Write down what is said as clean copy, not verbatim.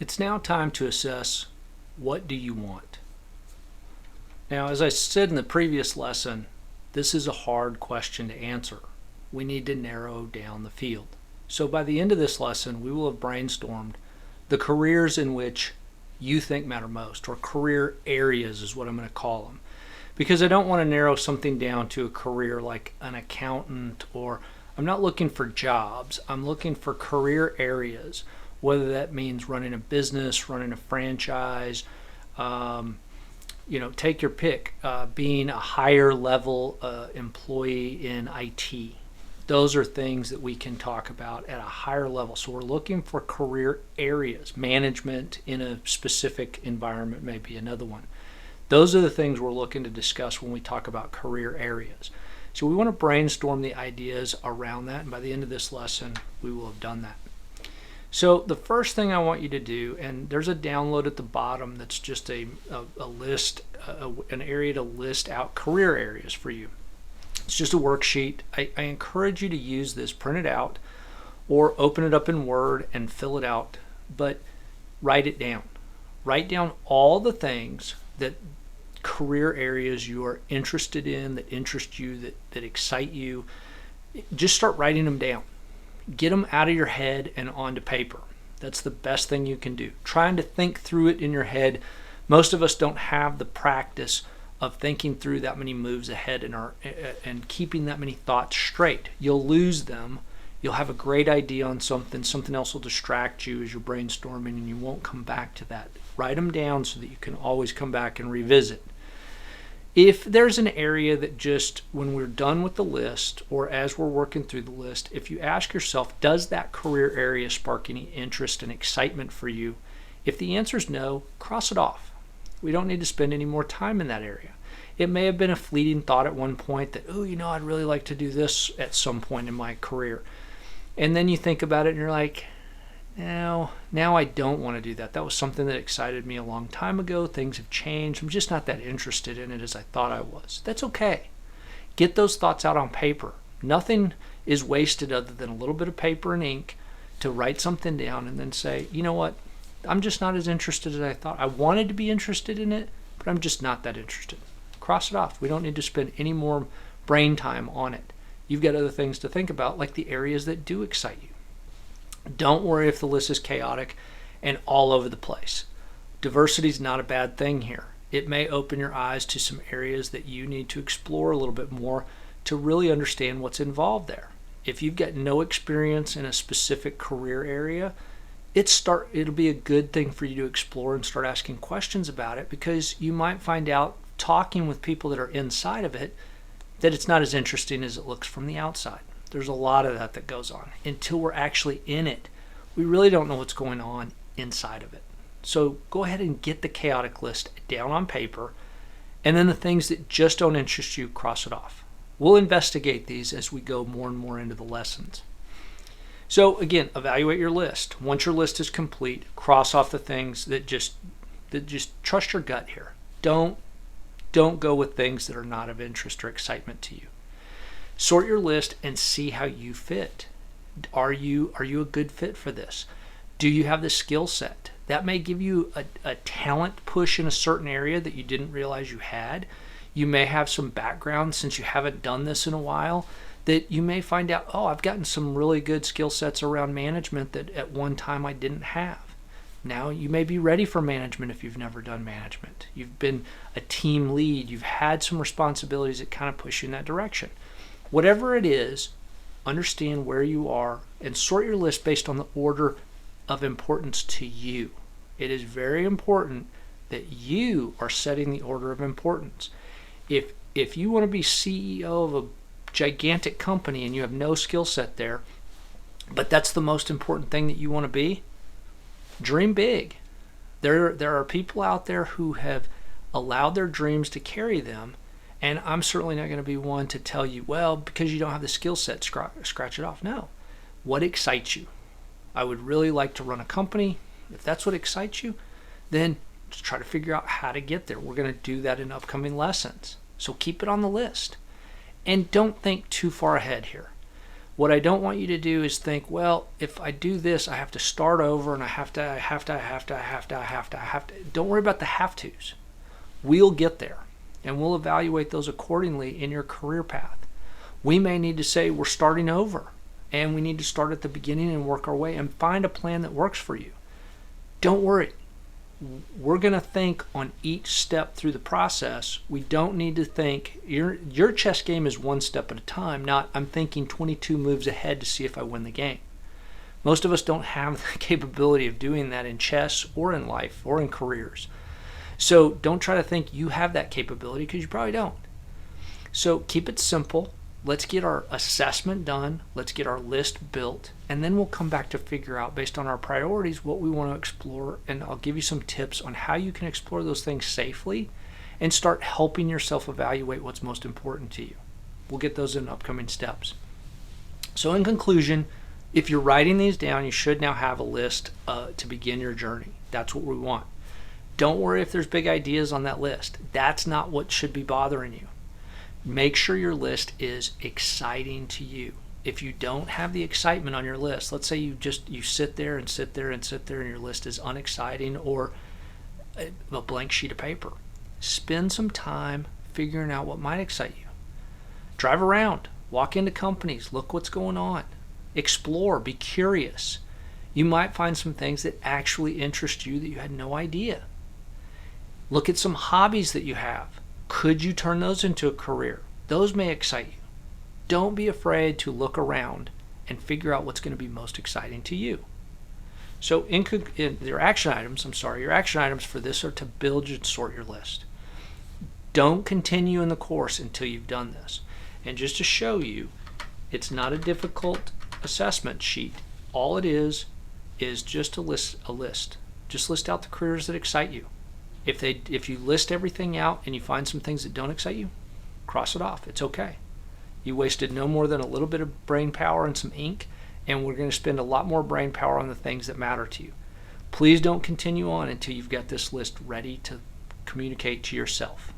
It's now time to assess, what do you want? Now, as I said in the previous lesson, this is a hard question to answer. We need to narrow down the field. So by the end of this lesson, we will have brainstormed the careers in which you think matter most, or career areas is what I'm going to call them. Because I don't want to narrow something down to a career like an accountant, or I'm not looking for jobs. I'm looking for career areas, whether that means running a business, running a franchise, take your pick, being a higher level employee in IT. Those are things that we can talk about at a higher level. So we're looking for career areas. Management in a specific environment may be another one. Those are the things we're looking to discuss when we talk about career areas. So we want to brainstorm the ideas around that, and by the end of this lesson, we will have done that. So the first thing I want you to do, and there's a download at the bottom that's just a list, an area to list out career areas for you. It's just a worksheet. I encourage you to use this, print it out, or open it up in Word and fill it out, but write it down. Write down all the things that career areas you are interested in, that interest you, that excite you. Just start writing them down. Get them out of your head and onto paper. That's the best thing you can do. Trying to think through it in your head. Most of us don't have the practice of thinking through that many moves ahead and keeping that many thoughts straight. You'll lose them. You'll have a great idea on something else will distract you as you're brainstorming, and you won't come back to that. Write them down so that you can always come back and revisit. If there's an area that just, when we're done with the list, or as we're working through the list, if you ask yourself, does that career area spark any interest and excitement for you? If the answer is no, cross it off. We don't need to spend any more time in that area. It may have been a fleeting thought at one point that, I'd really like to do this at some point in my career. And then you think about it and you're like, now I don't want to do that. That was something that excited me a long time ago. Things have changed. I'm just not that interested in it as I thought I was. That's okay. Get those thoughts out on paper. Nothing is wasted other than a little bit of paper and ink to write something down and then say, you know what? I'm just not as interested as I thought. I wanted to be interested in it, but I'm just not that interested. Cross it off. We don't need to spend any more brain time on it. You've got other things to think about, like the areas that do excite you. Don't worry if the list is chaotic and all over the place. Diversity is not a bad thing here. It may open your eyes to some areas that you need to explore a little bit more to really understand what's involved there. If you've got no experience in a specific career area, it'll be a good thing for you to explore and start asking questions about it, because you might find out, talking with people that are inside of it, that it's not as interesting as it looks from the outside. There's a lot of that goes on. Until we're actually in it, we really don't know what's going on inside of it. So go ahead and get the chaotic list down on paper, and then the things that just don't interest you, cross it off. We'll investigate these as we go more and more into the lessons. So again, evaluate your list. Once your list is complete, cross off the things that just trust your gut here. Don't go with things that are not of interest or excitement to you. Sort your list and see how you fit. Are you a good fit for this? Do you have the skill set? That may give you a talent push in a certain area that you didn't realize you had. You may have some background, since you haven't done this in a while, that you may find out, I've gotten some really good skill sets around management that at one time I didn't have. Now you may be ready for management if you've never done management. You've been a team lead. You've had some responsibilities that kind of push you in that direction. Whatever it is, understand where you are and sort your list based on the order of importance to you. It is very important that you are setting the order of importance. If you want to be CEO of a gigantic company and you have no skill set there, but that's the most important thing that you want to be, dream big. There are people out there who have allowed their dreams to carry them, and I'm certainly not going to be one to tell you, well, because you don't have the skill set, scratch it off. No. What excites you? I would really like to run a company. If that's what excites you, then just try to figure out how to get there. We're going to do that in upcoming lessons. So keep it on the list. And don't think too far ahead here. What I don't want you to do is think, well, if I do this, I have to start over and I have to. Don't worry about the have tos. We'll get there and we'll evaluate those accordingly in your career path. We may need to say we're starting over and we need to start at the beginning and work our way and find a plan that works for you. Don't worry. We're going to think on each step through the process. We don't need to think, your chess game is one step at a time, not I'm thinking 22 moves ahead to see if I win the game. Most of us don't have the capability of doing that in chess or in life or in careers. So don't try to think you have that capability because you probably don't. So keep it simple. Let's get our assessment done. Let's get our list built. And then we'll come back to figure out, based on our priorities, what we want to explore. And I'll give you some tips on how you can explore those things safely and start helping yourself evaluate what's most important to you. We'll get those in upcoming steps. So in conclusion, if you're writing these down, you should now have a list to begin your journey. That's what we want. Don't worry if there's big ideas on that list. That's not what should be bothering you. Make sure your list is exciting to you. If you don't have the excitement on your list, let's say you sit there and your list is unexciting or a blank sheet of paper. Spend some time figuring out what might excite you. Drive around, walk into companies, look what's going on. Explore, be curious. You might find some things that actually interest you that you had no idea. Look at some hobbies that you have. Could you turn those into a career? Those may excite you. Don't be afraid to look around and figure out what's going to be most exciting to you. So your action items for this are to build and sort your list. Don't continue in the course until you've done this. And just to show you, it's not a difficult assessment sheet. All it is just a list. Just list out the careers that excite you. If you list everything out and you find some things that don't excite you, cross it off. It's okay. You wasted no more than a little bit of brain power and some ink, and we're going to spend a lot more brain power on the things that matter to you. Please don't continue on until you've got this list ready to communicate to yourself.